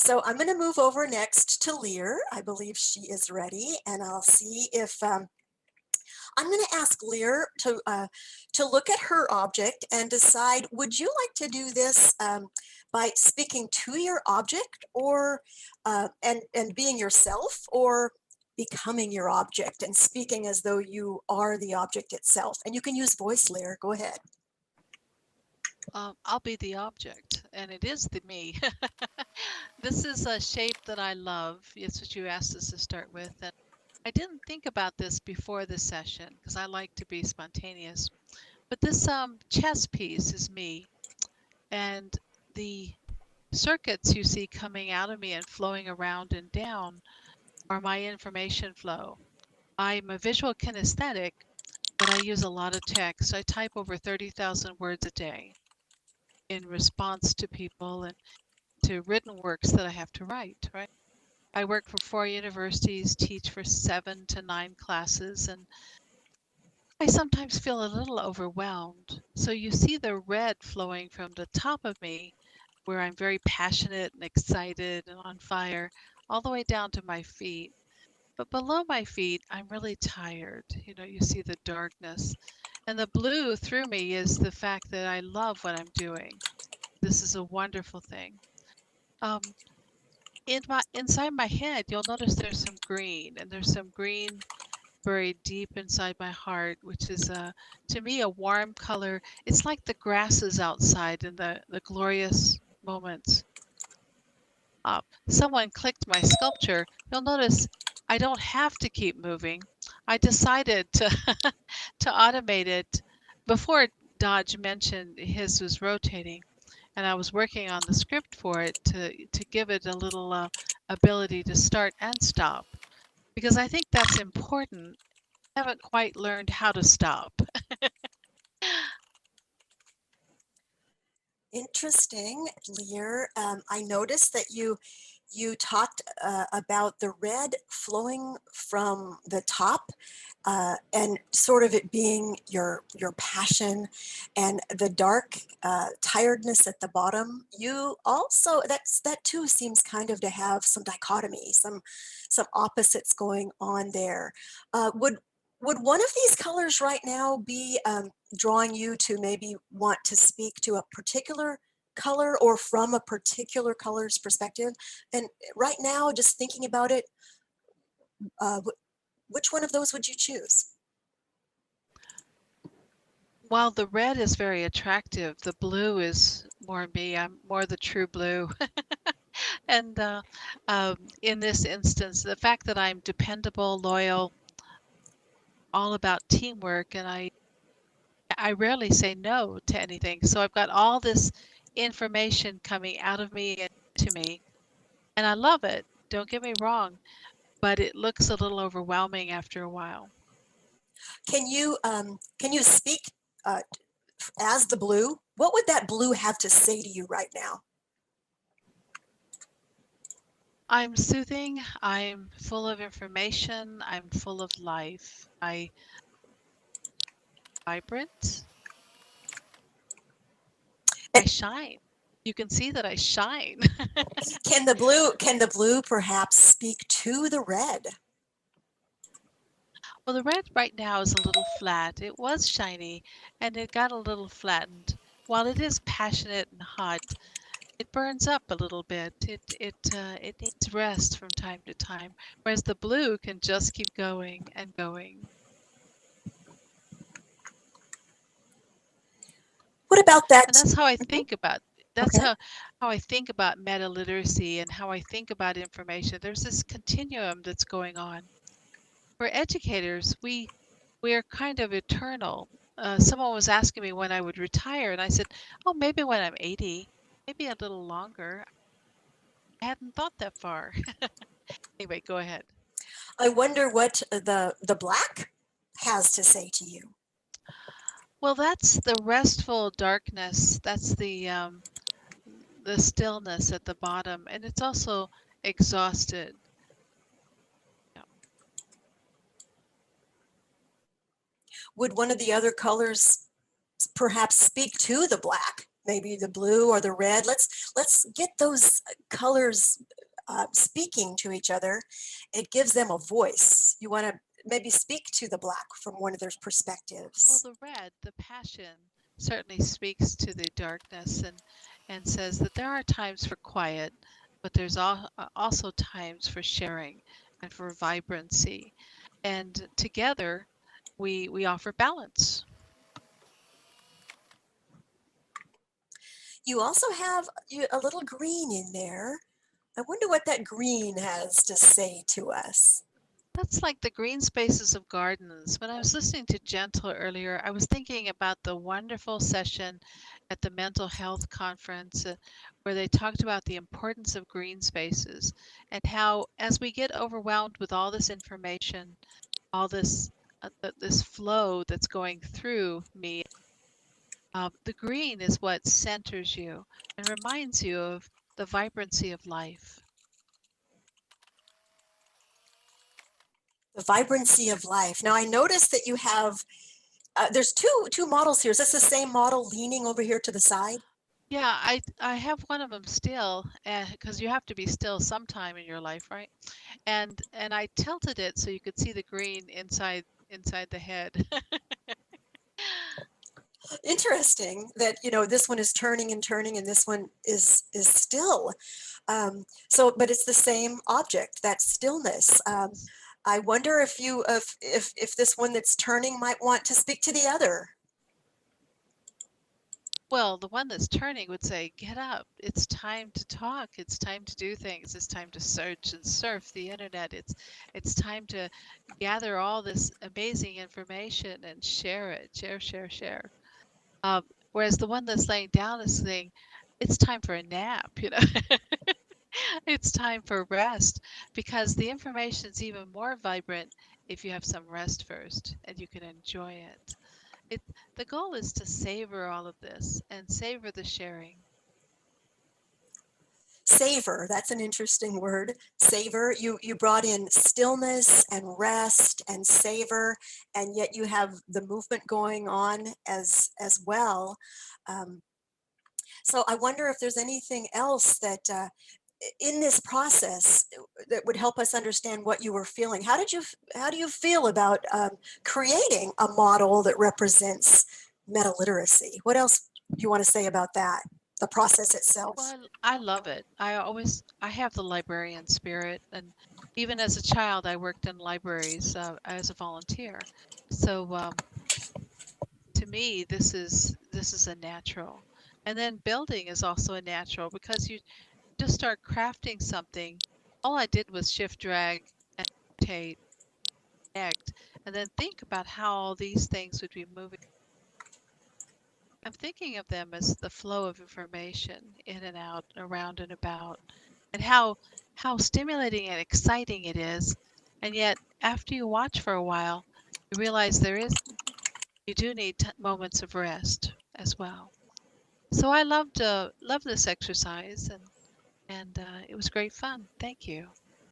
So I'm going to move over next to Lyr. I believe she is ready, and I'll see if I'm going to ask Lyr to look at her object and decide, would you like to do this by speaking to your object, or and being yourself, or becoming your object and speaking as though you are the object itself? And you can use voice, Lyr. Go ahead. I'll be the object, and it is the me. This is a shape that I love. It's what you asked us to start with. And I didn't think about this before this session because I like to be spontaneous. But this chess piece is me, and the circuits you see coming out of me and flowing around and down are my information flow. I'm a visual kinesthetic, but I use a lot of text. I type over 30,000 words a day in response to people and to written works that I have to write, right? I work for 4 universities, teach for 7 to 9 classes, and I sometimes feel a little overwhelmed. So you see the red flowing from the top of me, where I'm very passionate and excited and on fire, all the way down to my feet. But below my feet, I'm really tired. You know, you see the darkness. And the blue through me is the fact that I love what I'm doing. This is a wonderful thing. Inside my head, you'll notice there's some green, and there's some green buried deep inside my heart, which is to me a warm color. It's like the grasses outside in the glorious moments. Someone clicked my sculpture. You'll notice I don't have to keep moving. I decided to to automate it before Dodge mentioned his was rotating, and I was working on the script for it to give it a little ability to start and stop, because I think that's important. I haven't quite learned how to stop. Interesting, Lyr. I noticed that you talked about the red flowing from the top, and sort of it being your passion, and the dark tiredness at the bottom. You also, that too seems kind of to have some dichotomy, some opposites going on there. Would one of these colors right now be drawing you to maybe want to speak to a particular color, or from a particular color's perspective? And right now, just thinking about it, which one of those would you choose? While the red is very attractive, the blue is more me. I'm more the true blue. And in this instance, the fact that I'm dependable, loyal, all about teamwork, and I rarely say no to anything. So I've got all this information coming out of me and to me, and I love it. Don't get me wrong, but it looks a little overwhelming after a while. Can you speak as the blue? What would that blue have to say to you right now? I'm soothing. I'm full of information. I'm full of life. I vibrant. I shine. You can see that I shine. Can the blue perhaps speak to the red? Well, the red right now is a little flat. It was shiny and it got a little flattened. While it is passionate and hot, it burns up a little bit. It needs rest from time to time, whereas the blue can just keep going and going. What about that? And that's how I think about that's Okay. how I think about metaliteracy and how I think about information. There's this continuum that's going on. For educators, we are kind of eternal. Someone was asking me when I would retire, and I said, "Oh, maybe when I'm 80, maybe a little longer." I hadn't thought that far. Anyway, go ahead. I wonder what the black has to say to you. Well, that's the restful darkness. That's the stillness at the bottom, and it's also exhausted. Yeah. Would one of the other colors perhaps speak to the black? Maybe the blue or the red. Let's get those colors speaking to each other, it gives them a voice. You want to maybe speak to the black from one of their Well, perspectives. the red, the passion, certainly speaks to the darkness and says that there are times for quiet, but there's also times for sharing and for vibrancy. And together, we offer balance. You also have a little green in there. I wonder what that green has to say to us. That's like the green spaces of gardens. When I was listening to Gentle earlier, I was thinking about the wonderful session at the mental health conference where they talked about the importance of green spaces and how, as we get overwhelmed with all this information, all this flow that's going through me, the green is what centers you and reminds you of the vibrancy of life. The vibrancy of life. Now I noticed that you have, there's two models here. Is this the same model leaning over here to the side? Yeah, I have one of them still, because you have to be still sometime in your life, right? And I tilted it so you could see the green inside the head. Interesting that, this one is turning and turning and this one is still. So, but it's the same object, that stillness. I wonder if if this one that's turning might want to speak to the other. Well, the one that's turning would say, "Get up. It's time to talk. It's time to do things. It's time to search and surf the internet. It's time to gather all this amazing information and share it. Share, share, share." Whereas the one that's laying down is saying, "It's time for a nap, you know." It's time for rest because the information is even more vibrant if you have some rest first and you can enjoy it. It the goal is to savor all of this and savor the sharing. Savor, that's an interesting word. Savor, you brought in stillness and rest and savor, and yet you have the movement going on as well. Um, so I wonder if there's anything else that in this process that would help us understand what you were feeling. How do you feel about creating a model that represents metaliteracy? What else do you want to say about that, the process itself? Well, I love it. I have the librarian spirit, and even as a child, I worked in libraries as a volunteer. So to me, this is a natural. And then building is also a natural because you just start crafting something. All I did was shift, drag, and rotate, connect, and then think about how all these things would be moving. I'm thinking of them as the flow of information in and out, around and about, and how stimulating and exciting it is. And yet, after you watch for a while, you realize you do need moments of rest as well. So I loved this exercise, and it was great fun. Thank you.